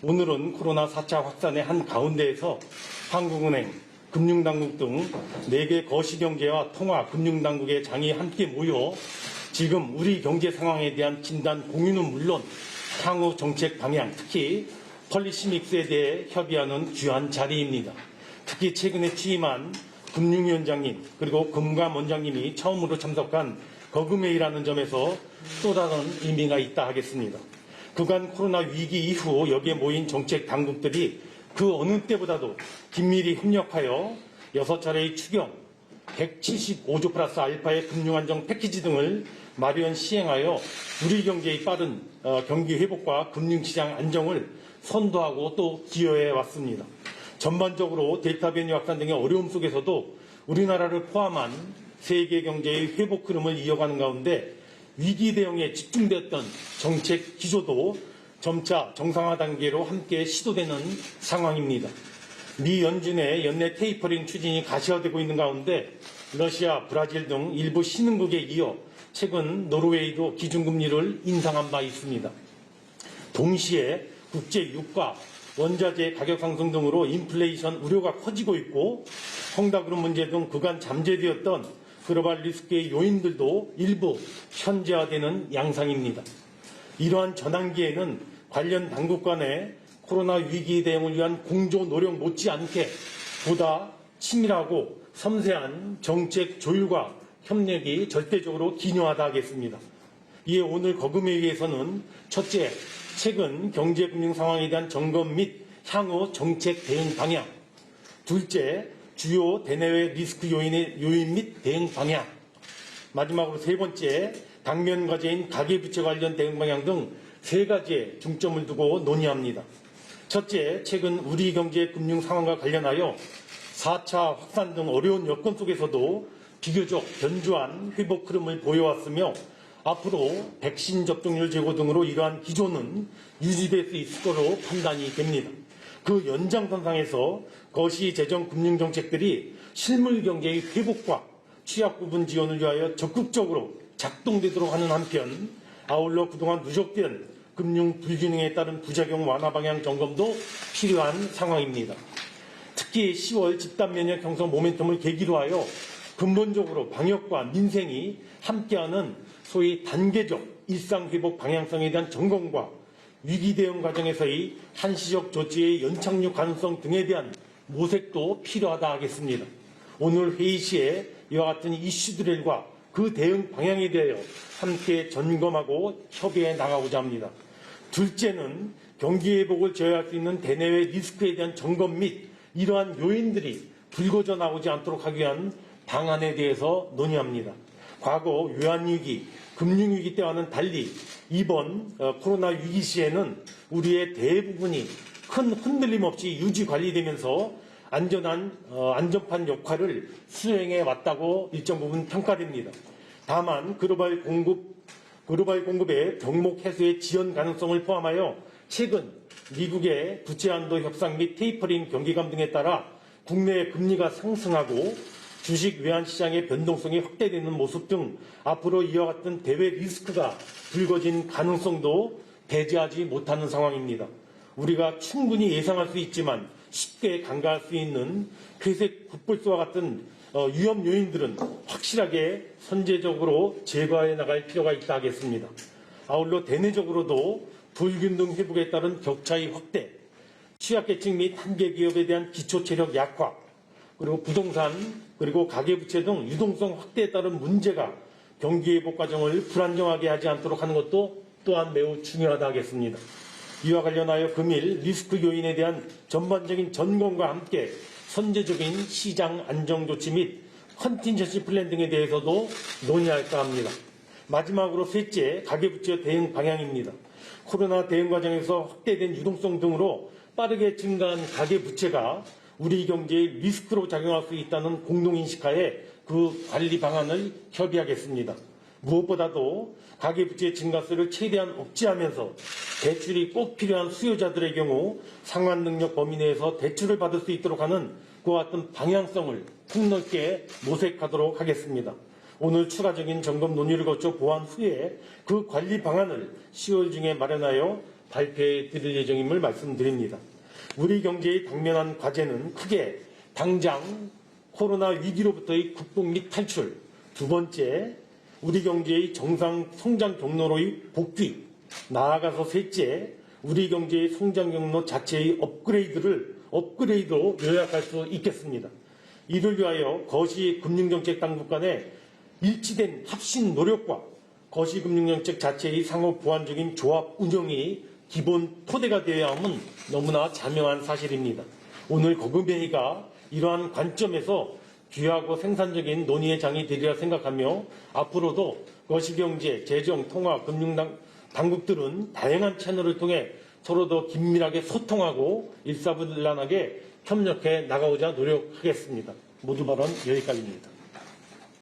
오늘은 코로나 4차 확산의 한 가운데에서 한국은행, 금융당국 등 4개 거시경제와 통화 금융당국의 장이 함께 모여 지금 우리 경제 상황에 대한 진단 공유는 물론 향후 정책 방향, 특히 폴리시 믹스에 대해 협의하는 귀한 자리입니다. 특히 최근에 취임한 금융위원장님 그리고 금감원장님이 처음으로 참석한 거금회의라는 점에서 또 다른 의미가 있다 하겠습니다. 그간 코로나 위기 이후 여기에 모인 정책 당국들이 그 어느 때보다도 긴밀히 협력하여 6차례의 추경, 175조 플러스 알파의 금융안정 패키지 등을 마련 시행하여 우리 경제의 빠른 경기 회복과 금융시장 안정을 선도하고 또 기여해 왔습니다. 전반적으로 델타 변이 확산 등의 어려움 속에서도 우리나라를 포함한 세계 경제의 회복 흐름을 이어가는 가운데 위기 대응에 집중되었던 정책 기조도 점차 정상화 단계로 함께 시도되는 상황입니다. 미 연준의 연내 테이퍼링 추진이 가시화되고 있는 가운데 러시아, 브라질 등 일부 신흥국에 이어 최근 노르웨이도 기준금리를 인상한 바 있습니다. 동시에 국제 유가, 원자재 가격 상승 등으로 인플레이션 우려가 커지고 있고 헝다그룹 문제 등 그간 잠재되었던 글로벌 리스크의 요인들도 일부 현재화되는 양상입니다. 이러한 전환기에는 관련 당국 간의 코로나 위기 대응을 위한 공조 노력 못지않게 보다 치밀하고 섬세한 정책 조율과 협력이 절대적으로 기여하다 하겠습니다. 이에 오늘 거금회의에서는 첫째, 최근 경제금융 상황에 대한 점검 및 향후 정책 대응 방향, 둘째, 주요 대내외 리스크 요인 및 대응 방향, 마지막으로 세 번째, 당면 과제인 가계부채 관련 대응 방향 등 세 가지에 중점을 두고 논의합니다. 첫째, 최근 우리 경제 금융 상황과 관련하여 4차 확산 등 어려운 여건 속에서도 비교적 견조한 회복 흐름을 보여왔으며 앞으로 백신 접종률 제고 등으로 이러한 기조는 유지될 수 있을 것으로 판단이 됩니다. 그 연장선상에서 거시 재정 금융 정책들이 실물 경제의 회복과 취약 부분 지원을 위하여 적극적으로 작동되도록 하는 한편 아울러 그동안 누적된 금융 불균형에 따른 부작용 완화 방향 점검도 필요한 상황입니다. 특히 10월 집단 면역 형성 모멘텀을 계기로 하여 근본적으로 방역과 민생이 함께하는 소위 단계적 일상회복 방향성에 대한 점검과 위기 대응 과정에서의 한시적 조치의 연착륙 가능성 등에 대한 모색도 필요하다 하겠습니다. 오늘 회의 시에 이와 같은 이슈들과 그 대응 방향에 대하여 함께 점검하고 협의해 나가고자 합니다. 둘째는 경기 회복을 제어할 수 있는 대내외 리스크에 대한 점검 및 이러한 요인들이 불거져 나오지 않도록 하기 위한 방안에 대해서 논의합니다. 과거 외환위기, 금융위기 때와는 달리 이번 코로나 위기 시에는 우리의 대부분이 큰 흔들림 없이 유지 관리되면서 안전한 안전판 역할을 수행해 왔다고 일정 부분 평가됩니다. 다만 글로벌 공급의 병목 해소의 지연 가능성을 포함하여 최근 미국의 부채 한도 협상 및 테이퍼링 경기감 등에 따라 국내 금리가 상승하고 주식 외환 시장의 변동성이 확대되는 모습 등 앞으로 이와 같은 대외 리스크가 불거진 가능성도 배제하지 못하는 상황입니다. 우리가 충분히 예상할 수 있지만 쉽게 간과할 수 있는 회색 국불수와 같은 위험 요인들은 확실하게 선제적으로 제거해 나갈 필요가 있다 하겠습니다. 아울러 대내적으로도 불균등 회복에 따른 격차의 확대, 취약계층 및 한계 기업에 대한 기초 체력 약화, 그리고 부동산, 그리고 가계부채 등 유동성 확대에 따른 문제가 경기 회복 과정을 불안정하게 하지 않도록 하는 것도 또한 매우 중요하다 하겠습니다. 이와 관련하여 금일 리스크 요인에 대한 전반적인 점검과 함께 선제적인 시장 안정 조치 및 컨틴전시 플랜 등에 대해서도 논의할까 합니다. 마지막으로 셋째, 가계부채 대응 방향입니다. 코로나 대응 과정에서 확대된 유동성 등으로 빠르게 증가한 가계부채가 우리 경제의 리스크로 작용할 수 있다는 공동인식하에 그 관리 방안을 협의하겠습니다. 무엇보다도 가계부채 증가세를 최대한 억제하면서 대출이 꼭 필요한 수요자들의 경우 상환 능력 범위 내에서 대출을 받을 수 있도록 하는 그와 같은 방향성을 폭넓게 모색하도록 하겠습니다. 오늘 추가적인 점검 논의를 거쳐 보완 후에 그 관리 방안을 10월 중에 마련하여 발표해 드릴 예정임을 말씀드립니다. 우리 경제의 당면한 과제는 크게 당장 코로나 위기로부터의 극복 및 탈출, 두 번째, 우리 경제의 정상 성장 경로로의 복귀, 나아가서 셋째, 우리 경제의 성장 경로 자체의 업그레이드로 요약할 수 있겠습니다. 이를 위하여 거시금융정책 당국 간의 일치된 합신 노력과 거시금융정책 자체의 상호 보완적인 조합 운영이 기본 토대가 되어야 함은 너무나 자명한 사실입니다. 오늘 거금회의가 이러한 관점에서 귀하고 생산적인 논의의 장이 되리라 생각하며 앞으로도 거시경제, 재정, 통화, 금융당국들은 다양한 채널을 통해 서로 더 긴밀하게 소통하고 일사불란하게 협력해 나가고자 노력하겠습니다. 모두 발언 여기까지입니다.